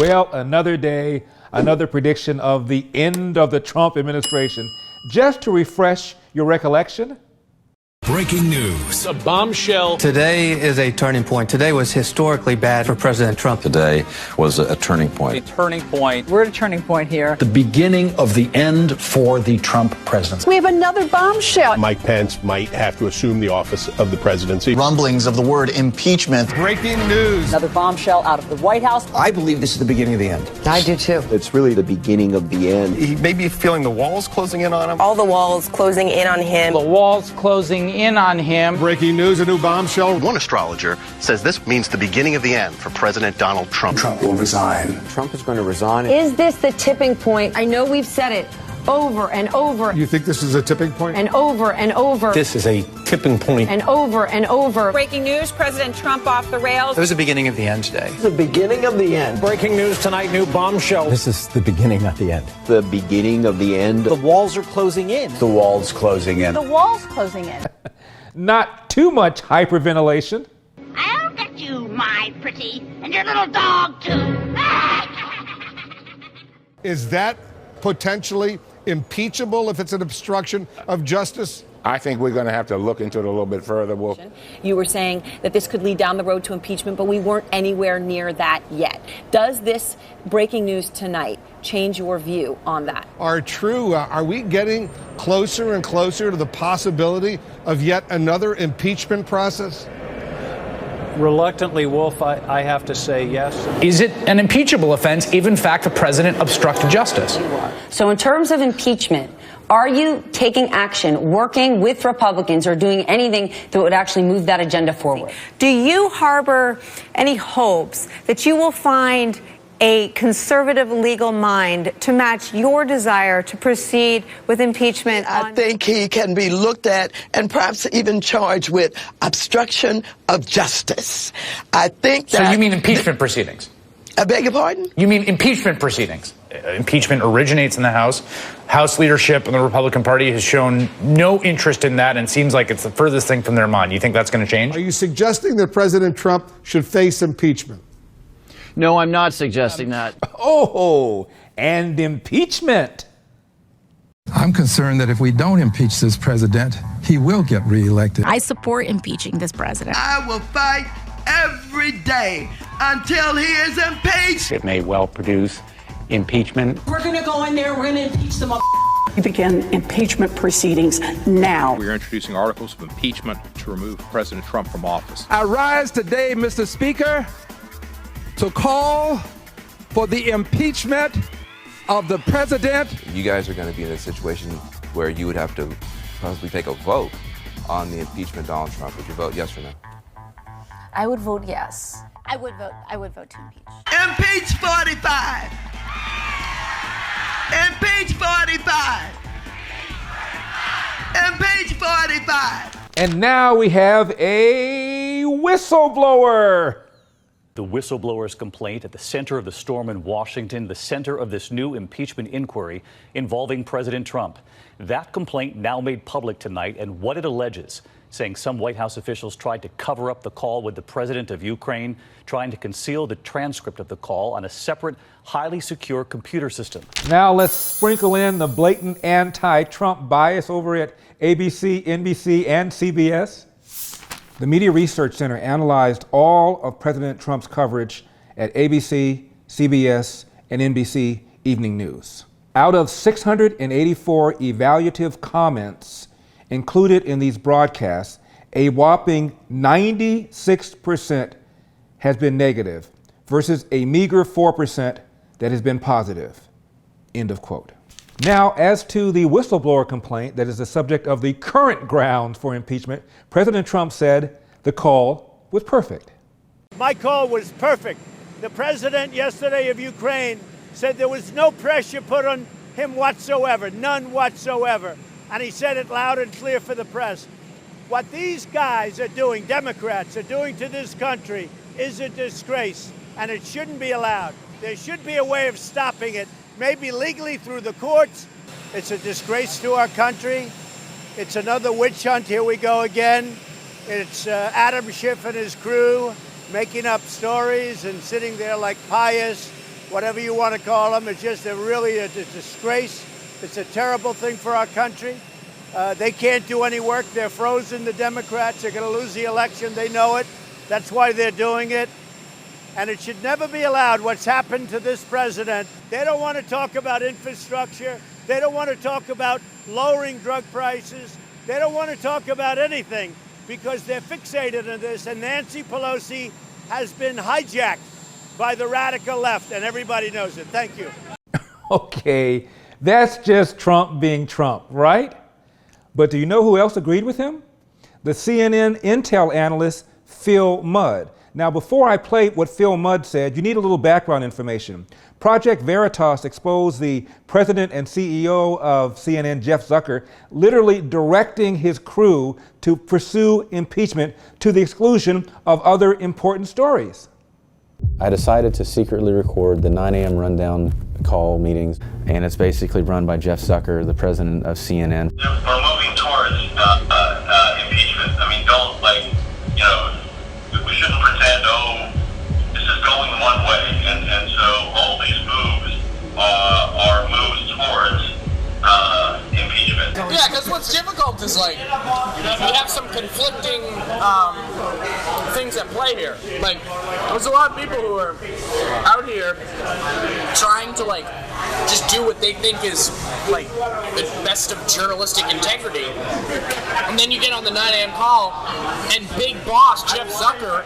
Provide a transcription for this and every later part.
Well, another day, another prediction of the end of the Trump administration. Just to refresh your recollection. Breaking news. A bombshell. Today is a turning point. Today was historically bad for President Trump. Today was a turning point. A turning point. We're at a turning point here. The beginning of the end for the Trump presidency. We have another bombshell. Mike Pence might have to assume the office of the presidency. Rumblings of the word impeachment. Breaking news. Another bombshell out of the White House. I believe this is the beginning of the end. I do too. It's really the beginning of the end. He may be feeling the walls closing in on him. All the walls closing in on him. The walls closing in on him. Breaking news, a new bombshell. One astrologer says this means the beginning of the end for President Donald Trump. Trump will resign. Trump is going to resign. Is this the tipping point? I know we've said it over and over. You think this is a tipping point? And over and over. This is a tipping point. And over and over. Breaking news, President Trump off the rails. It was the beginning of the end today. The beginning of the end. Breaking news tonight, new bombshell. This is the beginning of the end. The beginning of the end. The walls are closing in. The walls closing in. The walls closing in. Not too much hyperventilation. I'll get you, my pretty, and your little dog, too. Is that potentially impeachable if it's an obstruction of justice? I think we're going to have to look into it a little bit further. You were saying that this could lead down the road to impeachment, but we weren't anywhere near that yet. Does this breaking news tonight change your view on that? Are we getting closer and closer to the possibility of yet another impeachment process? Reluctantly, Wolf, I have to say yes. Is it an impeachable offense if, in fact, the president obstructed justice? So in terms of impeachment, are you taking action, working with Republicans, or doing anything that would actually move that agenda forward? Do you harbor any hopes that you will find a conservative legal mind to match your desire to proceed with impeachment? I think he can be looked at and perhaps even charged with obstruction of justice. I think that... So you mean impeachment proceedings? I beg your pardon? You mean impeachment proceedings? Impeachment originates in the House. House leadership and the Republican Party has shown no interest in that and seems like it's the furthest thing from their mind. You think that's going to change? Are you suggesting that President Trump should face impeachment? No, I'm not suggesting that. Oh, and impeachment. I'm concerned that if we don't impeach this president, he will get reelected. I support impeaching this president. I will fight every day until he is impeached. It may well produce impeachment. We're going to go in there, we're going to impeach them all. We begin impeachment proceedings now. We are introducing articles of impeachment to remove President Trump from office. I rise today, Mr. Speaker, to call for the impeachment of the president. You guys are going to be in a situation where you would have to possibly take a vote on the impeachment of Donald Trump. Would you vote yes or no? I would vote yes. I would vote to impeach. Impeach 45. Impeach 45. Impeach 45. And now we have a whistleblower. The whistleblower's complaint at the center of the storm in Washington, the center of this new impeachment inquiry involving President Trump. That complaint now made public tonight, and what it alleges, saying some White House officials tried to cover up the call with the president of Ukraine, trying to conceal the transcript of the call on a separate, highly secure computer system. Now let's sprinkle in the blatant anti-Trump bias over at ABC, NBC, and CBS. The Media Research Center analyzed all of President Trump's coverage at ABC, CBS, and NBC Evening News. Out of 684 evaluative comments included in these broadcasts, a whopping 96% has been negative versus a meager 4% that has been positive. End of quote. Now, as to the whistleblower complaint that is the subject of the current grounds for impeachment, President Trump said the call was perfect. My call was perfect. The president yesterday of Ukraine said there was no pressure put on him whatsoever, none whatsoever. And he said it loud and clear for the press. What these guys are doing, Democrats are doing to this country, is a disgrace, and it shouldn't be allowed. There should be a way of stopping it, maybe legally through the courts. It's a disgrace to our country. It's another witch hunt. Here we go again. It's Adam Schiff and his crew making up stories and sitting there like pious whatever you want to call them. It's just really a disgrace. It's a terrible thing for our country. They can't do any work. They're frozen, the Democrats. They're going to lose the election. They know it. That's why they're doing it. And it should never be allowed what's happened to this president. They don't want to talk about infrastructure. They don't want to talk about lowering drug prices. They don't want to talk about anything because they're fixated on this. And Nancy Pelosi has been hijacked by the radical left, and everybody knows it. Thank you. Okay, that's just Trump being Trump, right? But do you know who else agreed with him? The CNN Intel analyst, Phil Mudd. Now, before I play what Phil Mudd said, you need a little background information. Project Veritas exposed the president and CEO of CNN, Jeff Zucker, literally directing his crew to pursue impeachment to the exclusion of other important stories. I decided to secretly record the 9 a.m. rundown call meetings, and it's basically run by Jeff Zucker, the president of CNN. We're moving towards impeachment. I mean, don't, we shouldn't pretend, this is going one way, and so all these moves are moves towards impeachment. Yeah, because what's difficult is we have some conflicting things at play here. There's a lot of people who are out here trying to just do what they think is the best of journalistic integrity, and then you get on the 9 a.m. call, and big boss Jeff Zucker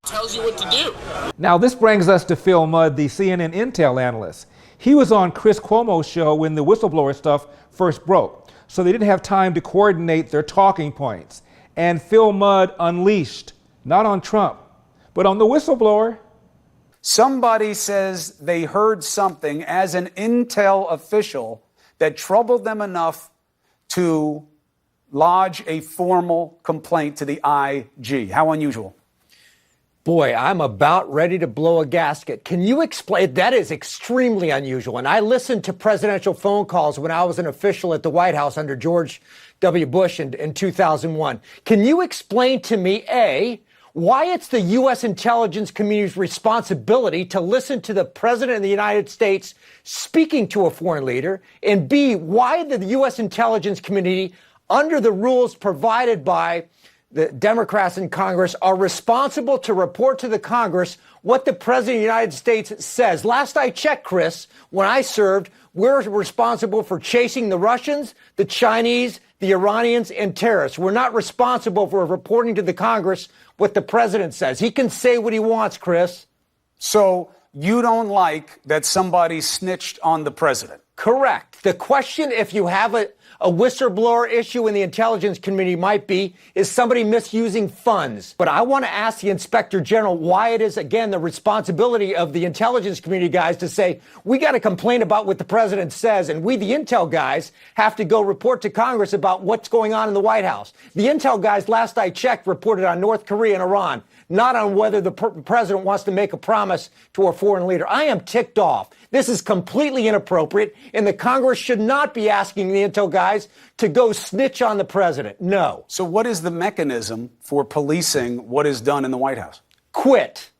tells you what to do. Now, this brings us to Phil Mudd, the CNN Intel analyst. He was on Chris Cuomo's show when the whistleblower stuff first broke, so they didn't have time to coordinate their talking points. And Phil Mudd unleashed, not on Trump, but on the whistleblower. Somebody says they heard something as an Intel official that troubled them enough to lodge a formal complaint to the IG. How unusual. Boy, I'm about ready to blow a gasket. Can you explain? That is extremely unusual. And I listened to presidential phone calls when I was an official at the White House under George W. Bush in 2001. Can you explain to me, A, why it's the U.S. intelligence community's responsibility to listen to the president of the United States speaking to a foreign leader, and B, why the U.S. intelligence community, under the rules provided by the Democrats in Congress, are responsible to report to the Congress what the President of the United States says. Last I checked, Chris, when I served, we're responsible for chasing the Russians, the Chinese, the Iranians, and terrorists. We're not responsible for reporting to the Congress what the President says. He can say what he wants, Chris. So you don't like that somebody snitched on the president? Correct. The question, if you have a whistleblower issue in the intelligence community, might be, is somebody misusing funds? But I want to ask the Inspector General why it is, again, the responsibility of the intelligence community guys to say, we got to complain about what the president says, and we, the intel guys, have to go report to Congress about what's going on in the White House. The intel guys, last I checked, reported on North Korea and Iran, not on whether the president wants to make a promise to a foreign leader. I am ticked off. This is completely inappropriate, and the Congress should not be asking the intel guys to go snitch on the president. No. So what is the mechanism for policing what is done in the White House? Quit.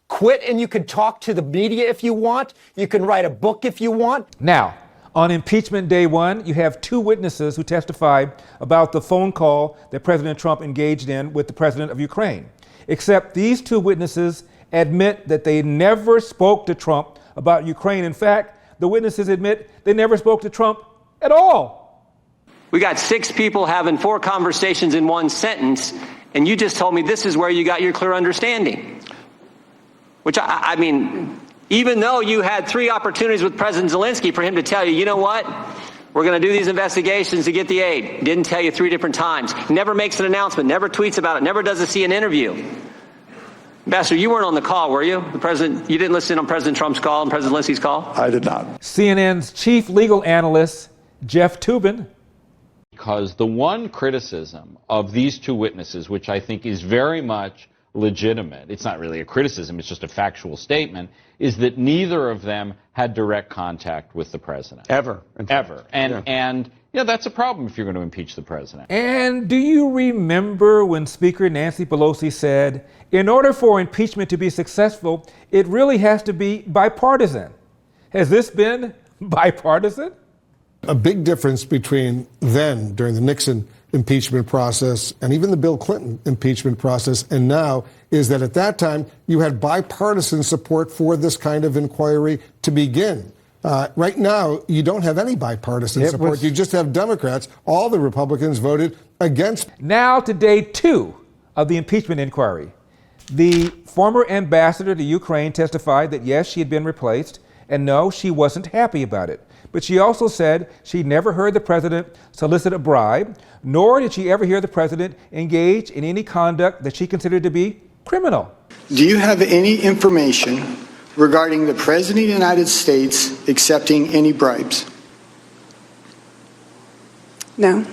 Quit, and you can talk to the media if you want. You can write a book if you want. Now, on impeachment day one, you have two witnesses who testified about the phone call that President Trump engaged in with the president of Ukraine. Except these two witnesses admit that they never spoke to Trump about Ukraine. In fact, the witnesses admit they never spoke to Trump at all. We got 6 people having 4 conversations in one sentence, and you just told me this is where you got your clear understanding. Which, I mean, even though you had 3 opportunities with President Zelensky for him to tell you, you know what, we're going to do these investigations to get the aid. Didn't tell you 3 different times. Never makes an announcement, never tweets about it, never does a CNN interview. Ambassador, you weren't on the call, were you? The president, you didn't listen on President Trump's call and President Zelensky's call? I did not. CNN's chief legal analyst, Jeff Toobin. Because the one criticism of these two witnesses, which I think is very much legitimate, it's not really a criticism, it's just a factual statement, is that neither of them had direct contact with the president. Ever. Ever. And yeah, that's a problem if you're going to impeach the president. And do you remember when Speaker Nancy Pelosi said, in order for impeachment to be successful, it really has to be bipartisan? Has this been bipartisan? A big difference between then, during the Nixon impeachment process, and even the Bill Clinton impeachment process, and now, is that at that time, you had bipartisan support for this kind of inquiry to begin. Right now, you don't have any bipartisan support. You just have Democrats. All the Republicans voted against. Now to day 2 of the impeachment inquiry. The former ambassador to Ukraine testified that yes, she had been replaced, and no, she wasn't happy about it. But she also said she never heard the president solicit a bribe, nor did she ever hear the president engage in any conduct that she considered to be criminal. Do you have any information regarding the President of the United States accepting any bribes? No.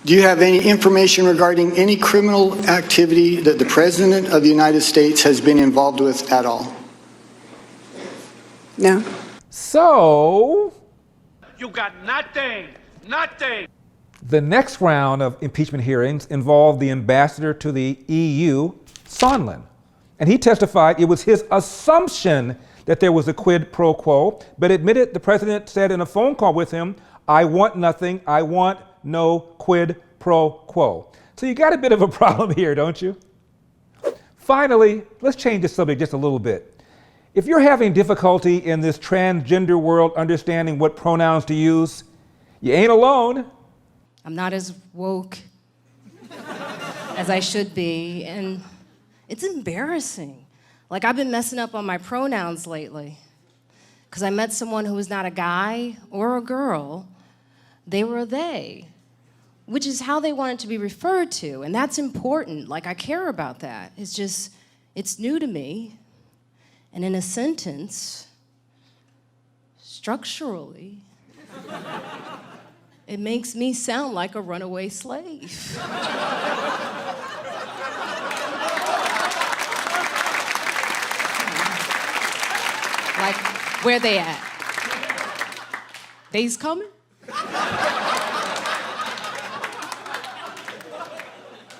Do you have any information regarding any criminal activity that the President of the United States has been involved with at all? No. So, You got nothing. Nothing. the next round of impeachment hearings involved the ambassador to the EU, Sondland. And he testified it was his assumption that there was a quid pro quo, but admitted the president said in a phone call with him, I want nothing, I want no quid pro quo. So you got a bit of a problem here, don't you? Finally, let's change the subject just a little bit. If you're having difficulty in this transgender world understanding what pronouns to use, you ain't alone. I'm not as woke as I should be, and it's embarrassing. Like, I've been messing up on my pronouns lately because I met someone who was not a guy or a girl. They were a they, which is how they wanted to be referred to, and that's important. Like, I care about that. It's just, it's new to me. And in a sentence, structurally, it makes me sound like a runaway slave. Like, where they at? They's coming?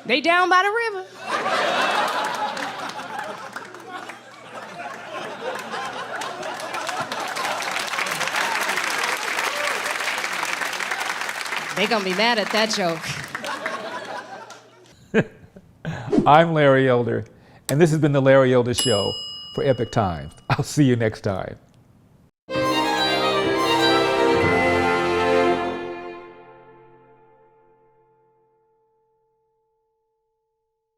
They down by the river. They gonna be mad at that joke. I'm Larry Elder, and this has been the Larry Elder Show for Epic Times. I'll see you next time.